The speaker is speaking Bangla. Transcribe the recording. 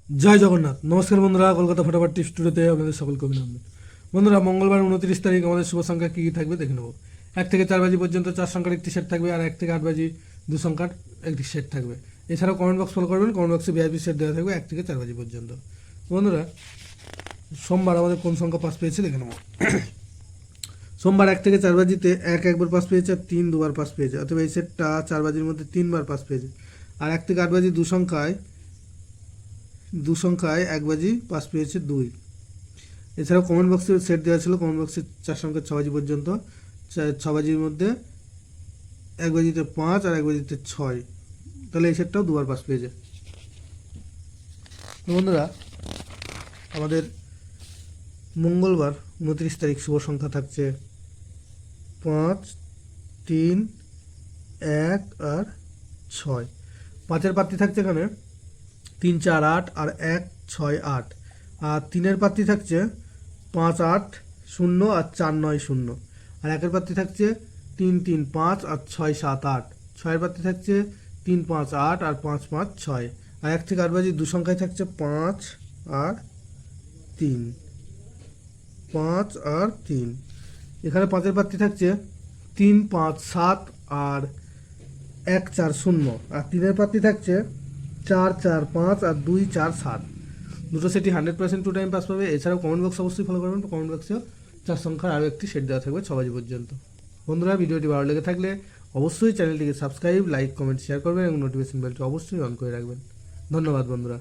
জয় জগন্নাথ। নমস্কার বন্ধুরা, কলকাতা ফটাফট টিপস টুডেতে আপনাদের সকলকে অভিনন্দন। বন্ধুরা, মঙ্গলবার 29 তারিখ আমাদের শুভ সংখ্যা কী কী থাকবে দেখে নেব। 1 থেকে 4 বাজি পর্যন্ত 4 সংখ্যার একটি সেট থাকবে, আর 1 থেকে 8 বাজি 2 সংখ্যার একটি সেট থাকবে। এছাড়াও কমেন্ট বক্স ফলো করবেন, কমেন্ট বক্সে ভিআইপি সেট দেওয়া থাকবে 1 থেকে 4 বাজি পর্যন্ত। বন্ধুরা, সোমবার আমাদের কোন সংখ্যা পাস পেয়েছে দেখে নেব। সোমবার 1 থেকে 4 বাজিতে 1 একবার পাস পেয়েছে, আর 3 দুবার পাস পেয়েছে, অথবা এই সেটটা 4 বাজির মধ্যে 3 বার পাস পেয়েছে। আর 1 থেকে 8 বাজি দু সংখ্যায় 1 বাজি পাস পেয়েছে 2। এছাড়াও কমেন্ট বক্সে সেট দেওয়া ছিল, কমেন্ট বক্সে 4 সংখ্যার 6 বাজি পর্যন্ত, 6 বাজির মধ্যে 1 বাজিতে 5 আর 1 বাজিতে 6, তাহলে এই সেটটাও দুবার পাস পেয়েছে। তো বন্ধুরা, আমাদের মঙ্গলবার 29 তারিখ শুভ সংখ্যা থাকছে 5, 3, 1 আর 6। 5-এর পাত্রী থাকছে এখানে 3, 4, 8 আর 1, 6, 8। আর 3-এর পাত্রী থাকছে 5, 8, 0 আর 4, 9, 0। আর 1-এর পাত্রী থাকছে 3, 3, 5 আর 6, 7, 8। 6-এর পাত্রী থাকছে 3, 5, 8 আর 5, 5, 6। আর 1 থেকে 8 বাজি দু সংখ্যায় থাকছে 5 আর 3, 5 আর 3। এখানে 5-এর পাত্রী থাকছে 3, 5, 7 আর 1, 4, 0। আর 3-এর পাত্রী থাকছে 4, 4, 5 আর 2, 4, 7। দুটো সেটই 100% টু টাইম পাস পাবে। এছাড়াও কমেন্ট বক্স অবশ্যই ফলো করবেন, কমেন্ট বক্সেও 4 সংখ্যার আরও একটি সেট দেওয়া থাকবে 6 বাজি পর্যন্ত। বন্ধুরা, ভিডিওটি ভালো লেগে থাকলে অবশ্যই চ্যানেলটিকে সাবস্ক্রাইব, লাইক, কমেন্ট, শেয়ার করবেন এবং নোটিফিকেশন বেলটি অবশ্যই অন করে রাখবেন। ধন্যবাদ বন্ধুরা।